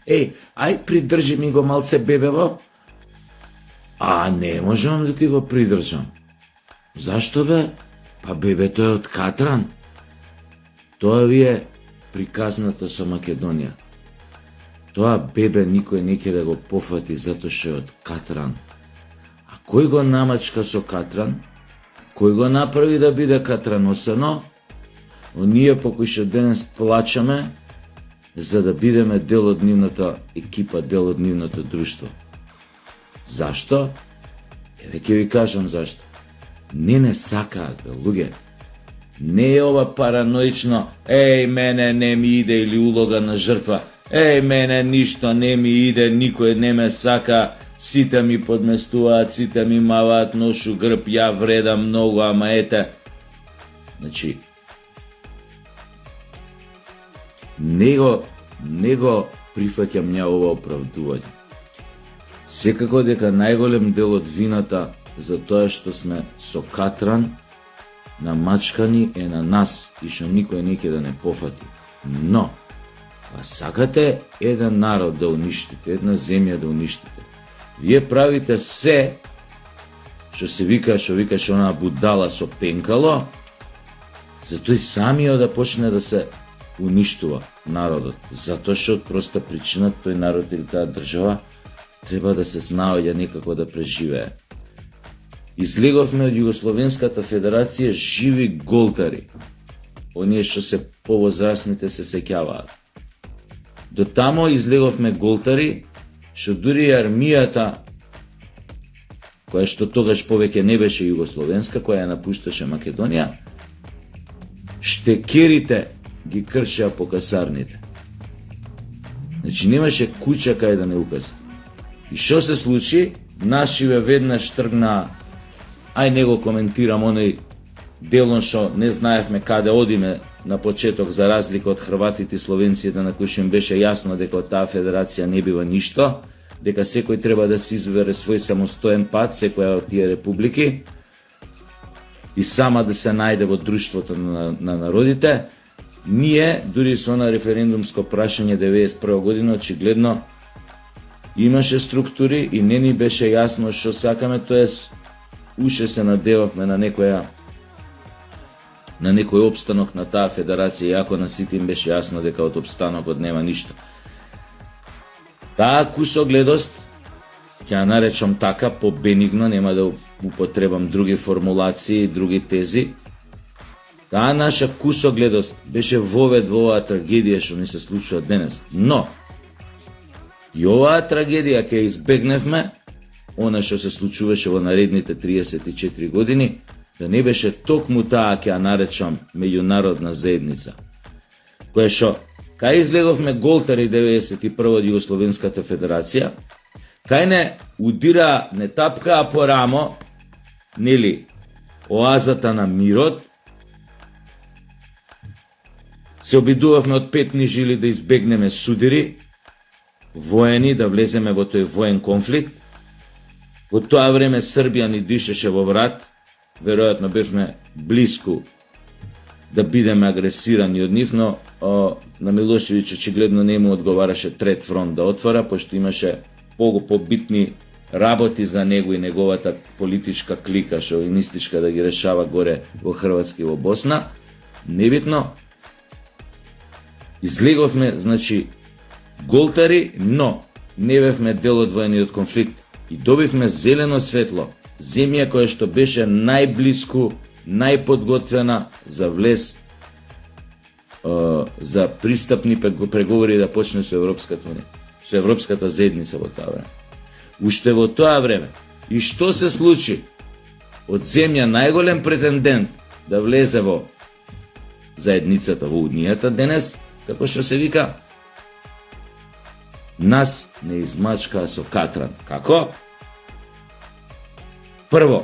ај придржи ми го малце бебево. А не можам да ти го придржам. Зашто бе? Па бебето е од Катран. Тоа ви е приказната со Македонија. Тоа бебе никој не ќе да го пофати затоа што е од Катран. А кој го намачка со Катран? Кој го направи да биде катраносано? Оние по кои што денес плачаме за да бидеме дел од нивната екипа, дел од нивното друштво. Зашто? Еве ќе ви кажам зашто. Не сакаат, бе, луѓе. Не е ова параноично, мене не ми иде или улога на жртва, мене ништо не ми иде, никој не ме сака, сите ми подместуваат, сите ми маваат ношу грб, ја вредам многу, ама ете. Значи, не го прифаќам ја ова оправдување. Секако дека најголем дел од вината за тоа што сме со Катран намачкани е на нас и што никој не ќе да не пофати. Но, па сакате еден народ да уништите, една земја да уништите. Вие правите се што се вика, што викаш онаа будала со пенкало, за тој самиот да почне да се уништува народот. Затоа што од проста причина тој народ или таа држава треба да се снаоѓа некако да преживее. Излеговме од Југословенската федерација живи голтари. Оние што се повозрасните се сеќаваат. До тамо излеговме голтари, што дури армијата, која што тогаш повеќе не беше југословенска, која ја напушташе Македонија, штекерите ги кршеа по касарните. Значи немаше куќа кај да не укаси. И што се случи? Нашиве веднаш тргнаа, не го коментирам оној делон што не знаевме каде одиме на почеток, за разлика од хрватите и словенците на кои што им беше јасно дека од таа федерација не бива ништо, дека секој треба да се избере свој самостоен пат, секоја од тие републики, и сама да се најде во друштвото на народите. Ние, дури со на референдумско прашање 91 година, очигледно имаше структури и не ни беше јасно што сакаме, тоест уште се надевавме на некој опстанок на таа федерација, иако на сите им беше јасно дека од опстанокот нема ништо. Таа кусогледост, ќе ја наречам така, побенигно, нема да употребам други формулации, други тези, таа наша кусогледост беше вовед во оваа трагедија што ни се случува денес. Но, и оваа трагедија ќе избегневме, она што се случуваше во наредните 34 години, да не беше токму таа, ќе ја наречам, меѓународна заедница, која што, кај излеговме голтари 91 од Југословенската федерација, кај не удира, не тапкаа по рамо, нели, оазата на мирот, се обидувавме од петни жили да избегнеме судири, воени, да влеземе во тој воен конфликт. Во тоа време Србија ни дишеше во врат, веројатно бевме блиску да бидеме агресирани од нив, но на Милошевиќ очигледно не му одговараше трет фронт да отвара, пошто имаше побитни работи за него и неговата политичка клика, шовинистичка, да ги решава горе во Хрватска и во Босна. Небитно, излеговме, значи, голтари, но не бевме дел од воениот конфликт и добивме зелено светло, земја која што беше најблиску, најподготвена за влез, за пристапни преговори да почне со Европската унија, со Европската заедница во тоа време. Уште во тоа време. И што се случи? Од земја најголем претендент да влезе во заедницата, во Унијата денес, како што се вика, нас не измачкаа со Катран. Како? Прво,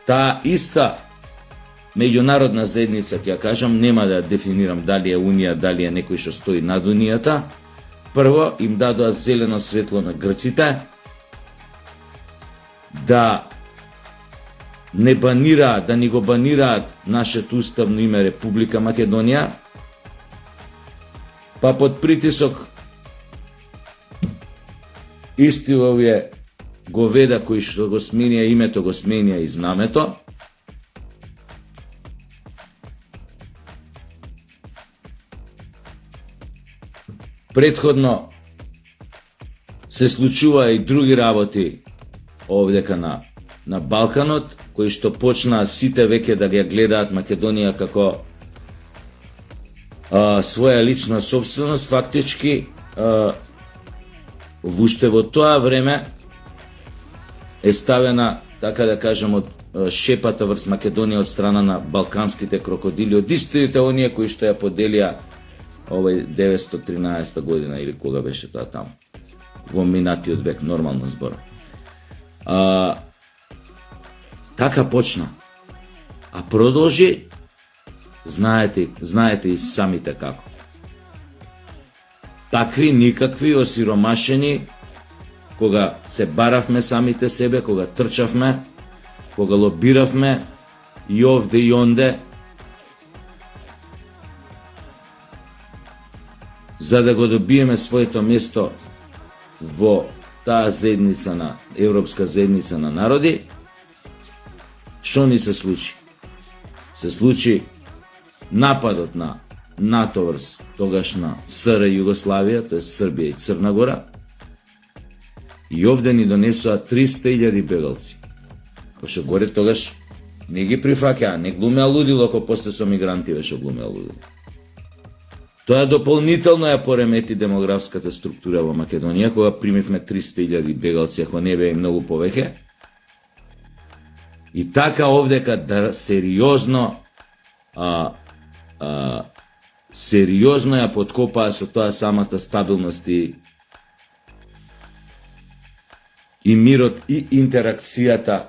таа иста меѓународна заедница, ќе ја кажам, нема да дефинирам дали е Унија, дали е некој што стои над Унијата. Прво, им дадоа зелено светло на грците да не банираат, да ни го банираат нашето уставно име Република Македонија, па под притисок исти овие говеда кои што го сменија името, го сменија и знамето, претходно се случува и други работи овдека на Балканот, кои што почнаа сите веќе да ги гледаат Македонија како своја лична собственост. Фактички уште во тоа време е ставена, така да кажем, од шепата врз Македонија од страна на балканските крокодили, од истите оние кои што ја поделија 913 година или кога беше тоа таму, во минатиот век, нормално збора. Така почна. А продолжи, знаете и самите како. Такви, никакви, осиромашени, кога се баравме самите себе, кога трчавме, кога лобиравме и овде и онде, за да го добиеме своето место во таа заедница на Европска заедница на народи, што ни се случи? Се случи нападот на НАТО врз тогашна СР Југославија, тоа е Србија и Црна Гора, и овде ни донесоа 300.000 бегалци. Пошто горе тогаш не ги прифаќаа, не глумеа лудило, ако после со мигранти беше глумеа лудило. Тоа дополнително ја поремети демографската структура во Македонија, кога примивме 300.000 бегалци, ако не бе и многу повеќе. И така овдека да сериозно ја подкопаа со тоа самата стабилност и мирот и интеракцијата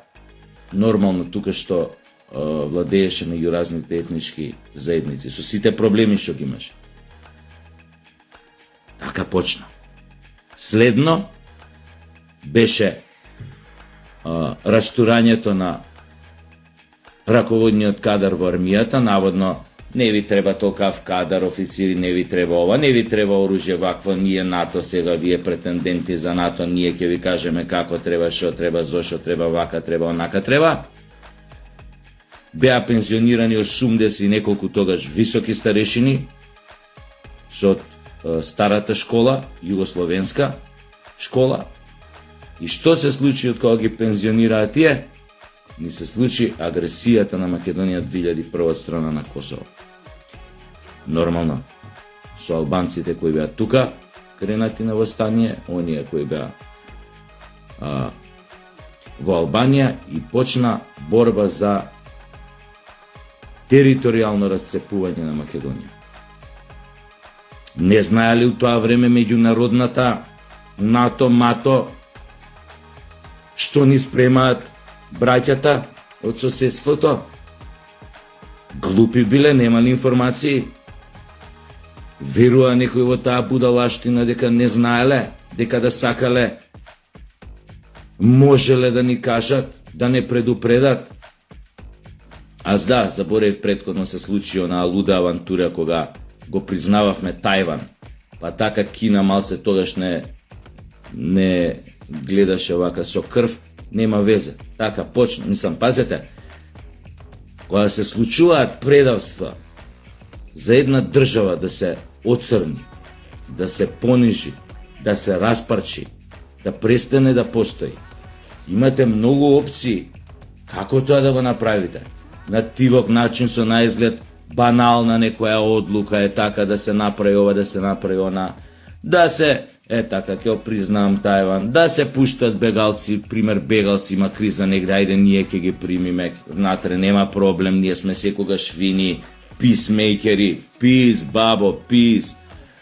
нормално тука што владееше меѓу разните етнички заедници, со сите проблеми што ги имаше. Така почна. Следно беше растурањето на раководниот кадар во армијата, наводно не ви треба толкав кадар, официри, не ви треба ова, не ви треба оружје вакво, ние НАТО сега, вие претенденти за НАТО, ние ќе ви кажеме како треба, што треба, зошто треба, вака треба, онака треба. Беа пензионирани 80 и неколку тогаш високи старешини со старата школа, југословенска школа. И што се случи од кога ги пензионираа тие? Ни се случи агресијата на Македонија 2001 од страна на Косово. Нормално, со албанците кои беа тука, кренати на восстание, оние кои беа во Албанија, и почна борба за територијално расцепување на Македонија. Не знаеле у тоа време меѓународната НАТО-МАТО што ни спремаат браќата од соседството? Глупи биле, немали информации. Верува некој во таа будалаштина дека не знаеле, дека да сакале, можеле да ни кажат, да не предупредат. Аз да, заборев, предходно се случи онаа луда авантура кога го признававме Тајван, па така Кина малце тогаш не гледаше вака со крв, нема везе. Така почна, пазете, кога се случуваат предавства за една држава да се оцрни, да се понижи, да се распарчи, да престане да постои, имате многу опции како тоа да го направите. На тивок начин, со наизглед банална некоја одлука е така, да се направи ова, да се направи она, да се, така, ќе признам Тајван, да се пуштат бегалци, пример бегалци, има криза негде, ајде ние ќе ги примиме, внатре нема проблем, ние сме секогаш фини, писмейкери, пис, бабо, пис,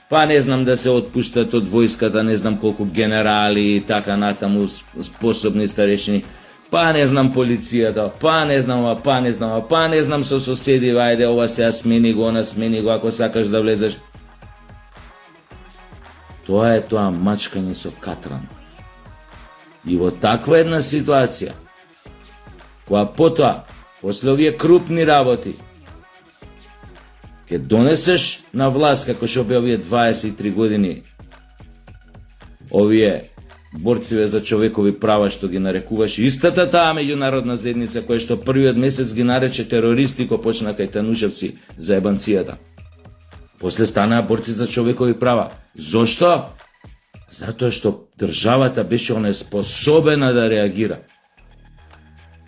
па не знам да се отпуштат од војската, не знам колку генерали и така натаму способни старешини, па не знам полицијата, па не знам ова, па не знам со соседи, ајде ова сега смени го, она смени го, ако сакаш да влезеш. Тоа е тоа мачкање со катран. И во таква една ситуација, која потоа, после овие крупни работи, ќе донесеш на власт, како што бе овие 23 години, овие борциве за човекови права, што ги нарекуваше истата таа меѓународна заедница, која што првиот месец ги нарече терористи, кои почна кај Танушевци за ебанцијата. После станаа борци за човекови права. Зошто? Затоа што државата беше неспособена да реагира.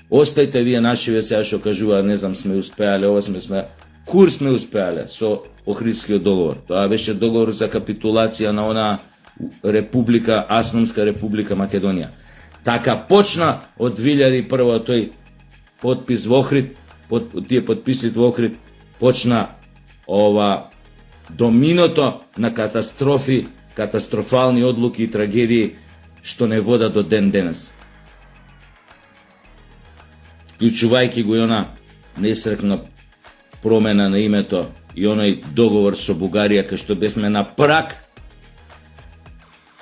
Остајте вие нашиве сега што кажуваат, не знам, сме успеале, ова сме кур сме успеале со Охридскиот договор. Тоа беше договор за капитулација на она република, Асномска република Македонија. Така почна од 2001 тој подпис во Охрид, тие подписите во Охрид, почна ова доминото на катастрофи, катастрофални одлуки и трагедии што не водат до ден денес. Вклучувајќи го и она несрекна промена на името и оној договор со Бугарија, кај што бевме на праг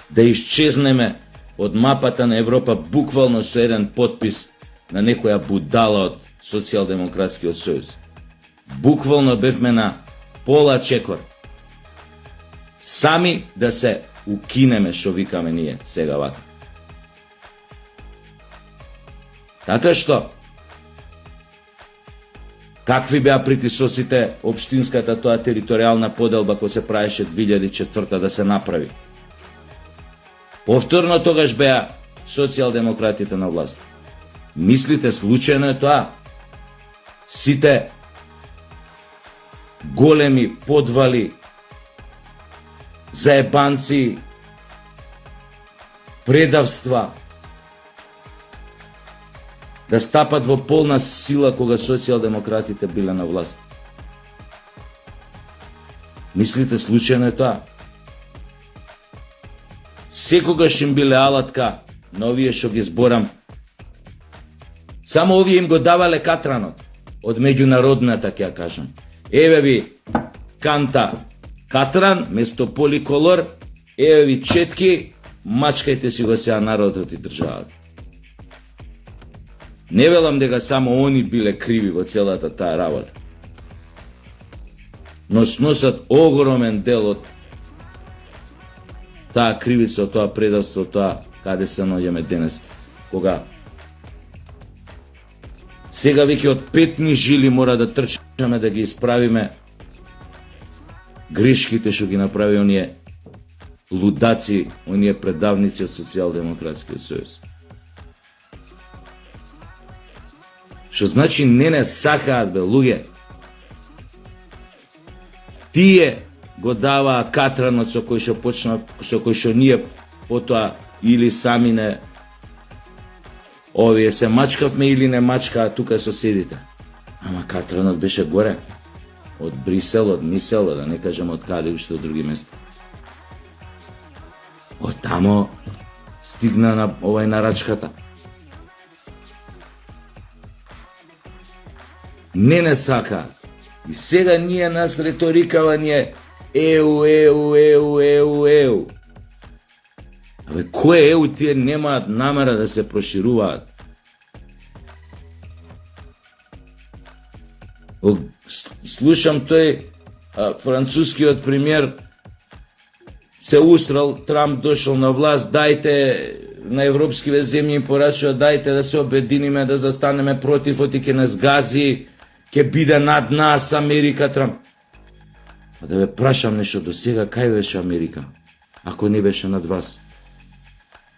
да исчезнеме од мапата на Европа буквално со еден подпис на некоја будала од Социјалдемократскиот сојуз. Буквално бевме на пола чекор. Сами да се укинеме, што викаме ние сега вака. Така што, какви беа притисоците општинската тоа територијална поделба која се правеше 2004 да се направи? Повторно тогаш беа социјалдемократите на власт. Мислите случајно е тоа? Сите големи подвали, заебанци, предавства да стапат во полна сила кога социјалдемократите биле на власт. Мислите случајно е тоа? Секогаш им биле алатка на овие што ги зборам. Само овие им го давале катранот од меѓународната, ќе ја кажам. Еве ви канта катран, место поликолор, еве ви четки, мачкајте си го сега народот и државата. Не велам дека само они биле криви во целата таа работа, но сносат огромен дел од таа кривица, од тоа предавство, тоа каде се наоѓаме денес, кога сега веќе од петни жили мора да трчаме да ги исправиме грешките што ги направи оние лудаци, оние предавници од Социјалдемократскиот сојуз. Што значи не сакаат, бе, луѓе. Тие го даваа катранот со кој што почна, со кој што ние потоа или сами не овие се мачкавме или не мачкаа тука соседите. Ама катранот беше горе. Од Брисел, од Мисел, да не кажем од каде уште од други места. Од тамо стигна на овај нарачката. Не сака. И сега ние нас риторикава ние еу. Абе, кој еу тие немаат намера да се прошируваат? Слушам тој францускиот премиер се усрал, Трамп дошол на власт, дајте на европскиве земји порачува, дајте да се обединиме, да застанеме против, оти ќе нас гази, ќе биде над нас Америка, Трамп. А да ве прашам нешто, до сега кај беше Америка, ако не беше над вас?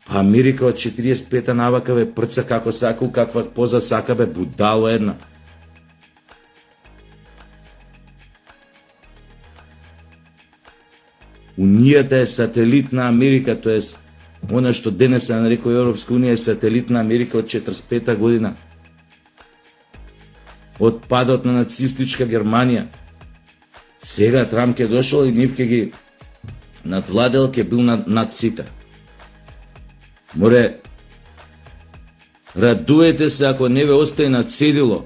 Па Америка од 45-та навака ве прца како сака, каква поза сака, бе, будало една. Унијата е сателит на Америка, тоест она што денес се нарекува Европска унија е сателит на Америка од 45-та година. Од падот на нацистичка Германија. Сега Трамп ќе дошол и нив ќе ги надвладел, ќе бил над сите. Море, радуете се ако не ве остае на цедило.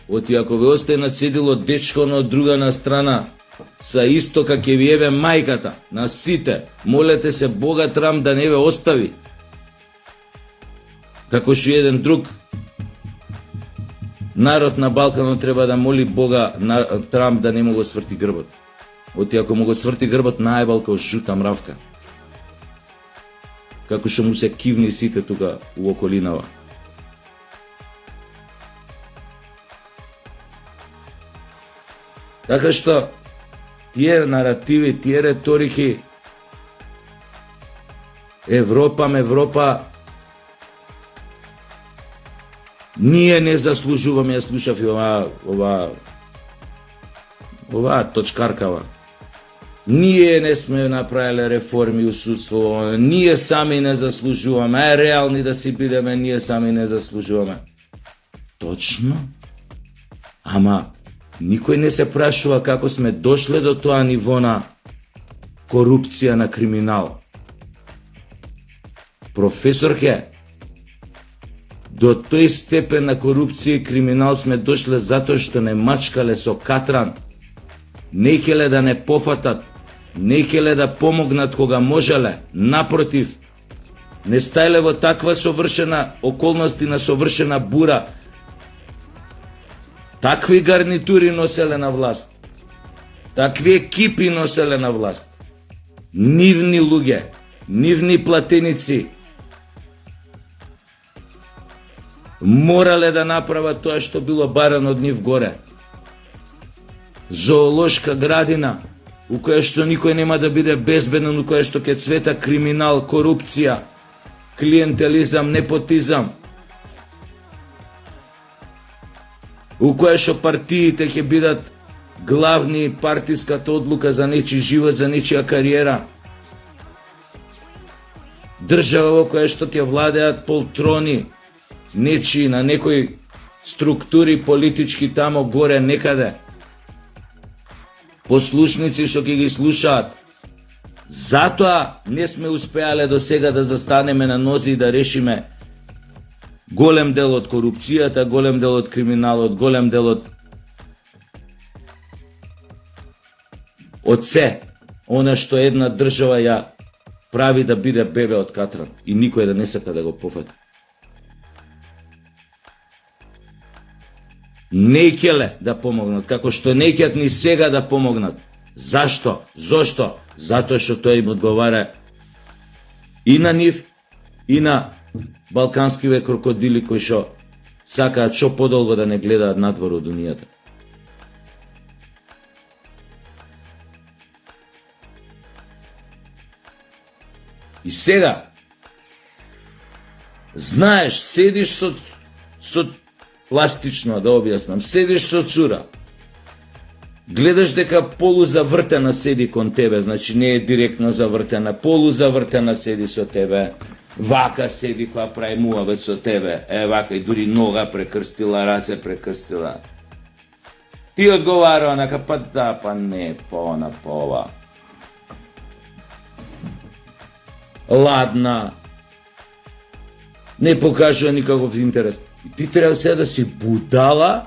Оти ако ве остае на цедило дечко на друга на страна, са исто како ви еве мајката на сите. Молете се Бога Трамп да не ве остави. Како што еден друг народ на Балканот треба да моли Бога на Трамп да не му го сврти грбот. Оти ако му го сврти грбот, најбал као жута мравка. како што му се кивни сите тука у околинава. Така што тие наративи, тие реторики Европа, ние не заслужуваме, ја слушав и ова точкаркава. Ние не сме направиле реформи у судство, ние сами не заслужуваме, реални да си бидеме, ние сами не заслужуваме. Точно, ама никој не се прашува како сме дошле до тоа ниво на корупција, на криминал. Професорке, до тој степен на корупција и криминал сме дошле затоа што не мачкале со катран, не келе да не пофатат, не келе да помогнат кога можеле, напротив, не стајле во таква совршена околности на совршена бура. Такви гарнитури носеле на власт, такви екипи носеле на власт, нивни луѓе, нивни платеници, морале да направат тоа што било барано од нив горе. Зоолошка градина, у која што никој нема да биде безбеден, у која што ќе цвета криминал, корупција, клиентелизам, непотизам, у која што партиите ќе бидат главни, партиската одлука за нечи живот, за нечија кариера. Држава во која што ќе владеат полтрони, нечи на некои структури политички тамо горе некаде. Послушници што ќе ги слушаат. Затоа не сме успеале до сега да застанеме на нози и да решиме голем дел од корупцијата, голем дел од криминалот, голем дел од се, она што една држава ја прави да биде бебе од катран и никој да не сака да го пофати. Не келе да помогнат, како што не ќат ни сега да помогнат. Зашто? Зошто? Затоа што тоа им одговара и на нив, и на балканскиве крокодили кои што сакаат што подолго да не гледаат надвор од дунијата. И сега, знаеш, седиш со пластично, да објаснам, седиш со цура, гледаш дека полузавртена седи кон тебе, значи не е директно завртена, полузавртена седи со тебе, вака седи која прави муавет со тебе, вака и дури нога прекрстила, раце прекрстила. Ти одговара онака, па да, па не, па она, па ова. Ладна, не покажува никаков интерес. И ти треба сега да си будала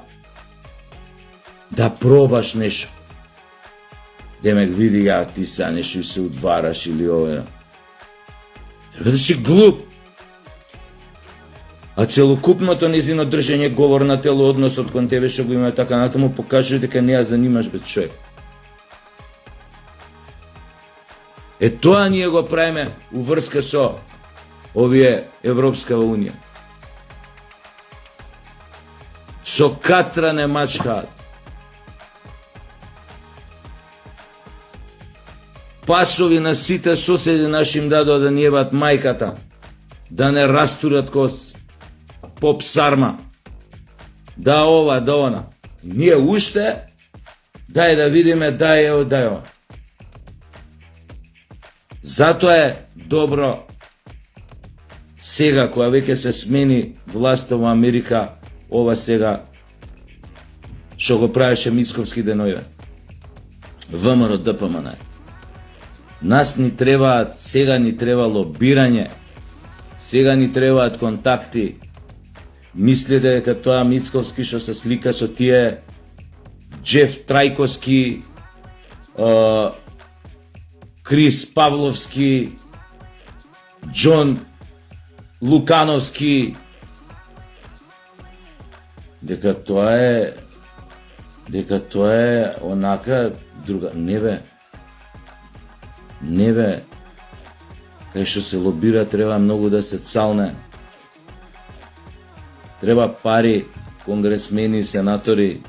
да пробаш нешто. Демек види ја ти са нешто и се удвараш или ова. Треба да си глуп. А целокупното незино држење, говор на тело, односот кон тебе што го има така натаму, покажува дека не ја занимаш бе човек. Тоа ние го правиме у врска со овие Европска Унија. Со катра не мачкаат. Пасови на сите соседи наши им дадоа да ни ебат мајката, да не растурат ко поп сарма, да ова, да она. Ние уште, дај да видиме, дај. Затоа е добро сега, кога веќе се смени власта во Америка, ова сега што го правеше Мицковски деноје, ВМРО ДПМН. Нас ни требаат, сега ни треба лобирање, сега ни требаат контакти. Мислите дека тоа Мицковски што се слика со тие Джеф Трајковски, Крис Павловски, Џон Лукановски, дека тоа е онака друга. Не бе. кај што се лобира треба многу да се цалне. Треба пари, конгресмени, сенатори.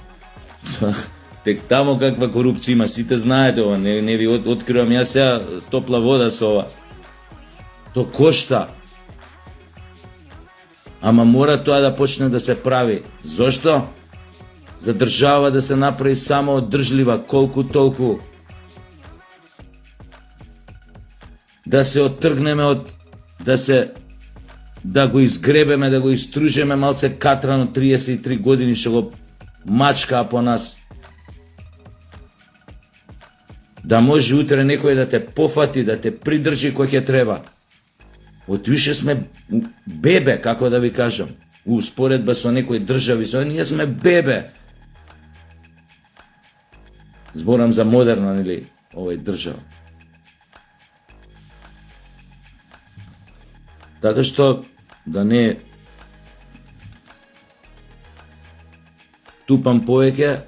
Тек тамо каква корупција има, сите знаете ова, не ви откривам јас сега топла вода со ова. То кошта. Ама мора тоа да почне да се прави. Зошто? За држава да се направи само одржлива, колку толку. Да се оттргнеме од да го изгребеме, да го истружеме малце катрано 33 години што го мачкаа по нас. Да може утре некој да те пофати, да те придржи кој ќе треба. Од више сме бебе, како да ви кажам. Успоредба со некои држави, ние сме бебе. Зборам за модерна, нели, овој држава. Така што, да не тупам повеќе,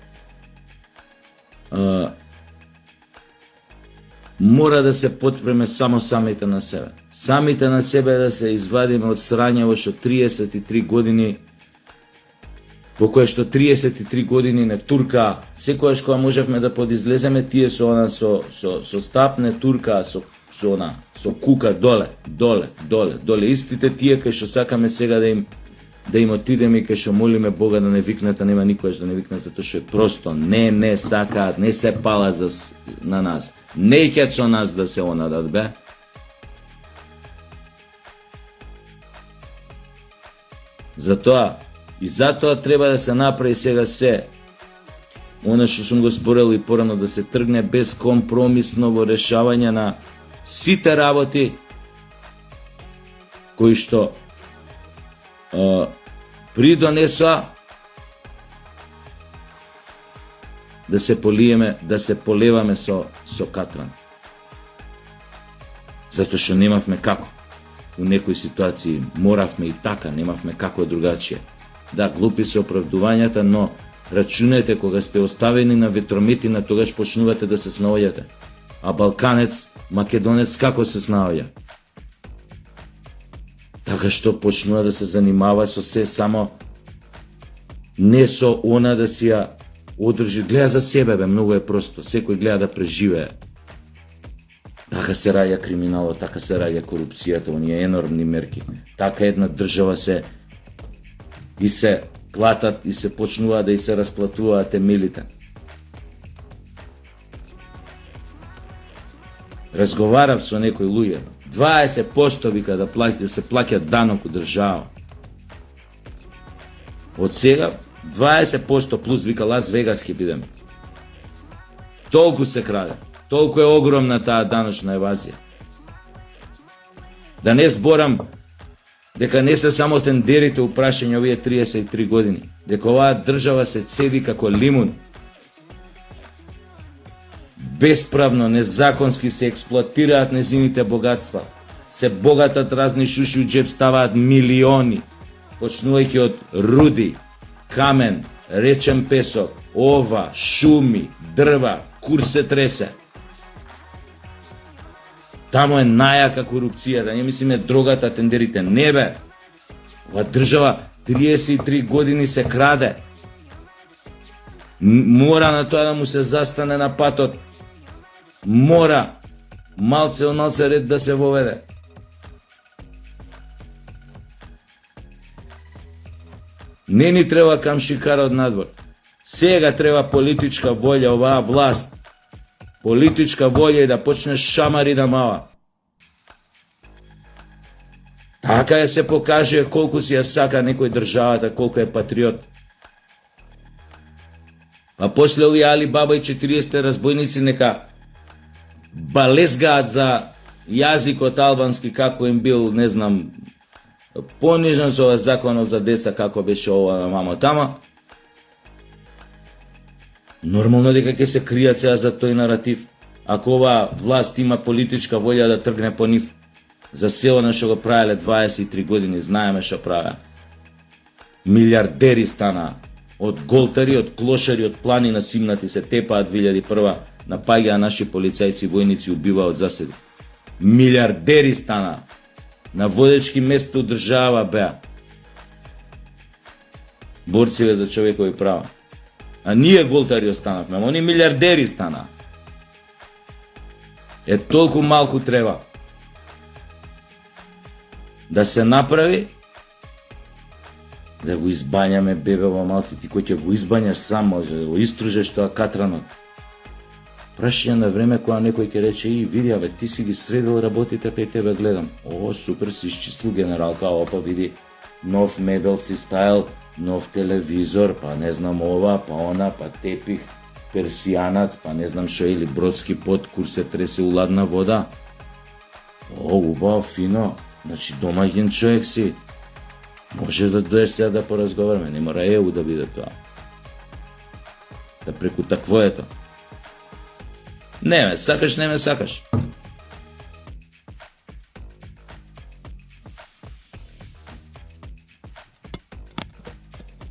мора да се потпреме само самите на себе. Самите на себе да се извадиме од срањево што 33 години, по кое што 33 години не турка, секојаш кога можевме да подизлеземе, тие со она со стап не турка, со кука доле. Истите тие кај што сакаме сега да им отидеме и кај што молиме Бога да не викнат, а нема никојаш да не викнат, затоа што е просто не сакаат, не се палат на нас. Не ќе со нас да се онадат, бе. Затоа треба да се направи сега се. Оно што сум го спорил и порано, да се тргне безкомпромисно во решавање на сите работи кои што придонесоа да се полеваме со катран. Затоа што немавме како. У некои ситуации моравме и така, немавме како другачие. Да, глупи се оправдувањата, но рачунете кога сте оставени на ветрометина, тогаш почнувате да се снаоѓате. А балканец, македонец како се снаоѓа? Така што почнува да се занимава со се, само не со она да си ја одржи. Гледа за себе, бе, многу е просто. Секој гледа да преживее. Така се раѓа криминалот, така се раѓа корупцијата, оние енормни мерки. Така една држава се клатат и се почнува да и се расплатуваат емилите. Разговарав со некои луѓе. 20% вика да се плаќа данок у држава. Од сега 20% плюс вика Лас Вегас ќе бидеме. Толку се краде. Толку е огромна таа даночна евазија. Да не зборам дека не се само тендерите упрашање овие 33 години, дека оваа држава се цеди како лимун. Бесправно, незаконски се експлоатираат незините богатства. Се богатат разни шуши, у джеб ставаат милиони, почнувајќи од руди, камен, речен песок, ова, шуми, дрва, курс се тресе. Тамо е најака корупцијата, не мислиме дрогата, тендерите. Не бе, ова држава 33 години се краде. Мора на тоа да му се застане на патот. Мора малце ред да се воведе. Не ни треба камшикар од надвор. Сега треба политичка волја, оваа власт. Политичка волја и да почне шамари да мава. Така ја се покаже колку си ја сака некој државата, колку е патриот. А после овие Али Баба и 40 разбойници нека балезгаат за јазикот албански, како им бил, не знам, понижен со законот за деца, како беше ова на мамо тама. Нормално дека ќе се кријат сега за тој наратив. Ако оваа власт има политичка волја да тргне по нив, за се она што го правеле 23 години, знаеме што правеа. Милиардери станаа. Од голтари, од клошари, од планина симнати се тепаат 2001, напаѓаа наши полицајци, војници, убиваат заседи. Милиардери стана. На водечки места од држава беа. Борциве за човекови права. А ние голтари останавме, они милиардери стана. Толку малку треба да се направи да го избањаме бебе во малци. Ти кој ќе го избањаш сам, може да го истружеш тоа катранот. Прашање на време кога некој ќе рече: "И види, абе, ти си ги средил работите, кај тебе гледам. О, супер, си исчистил генералка, опа, види, нов медал си ставил, нов телевизор, па не знам ова, па она, па тепих, персијанац, па не знам шо, или бродски пот, кур се тресе у ладна вода. О, убаво, фино, значи домаќин човек си. Може да доеш сега да поразговараме, не мора ЕУ да биде тоа. Да преку таквоето. Не ме сакаш, не ме сакаш.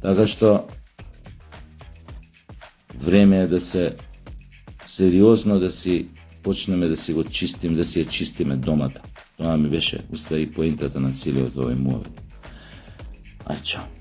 Така што време е да се сериозно да си почнеме да си го чистим, да си ја чистиме домата. Тоа ми беше уствари поентата на целиот овој мувавет. Ај, чао.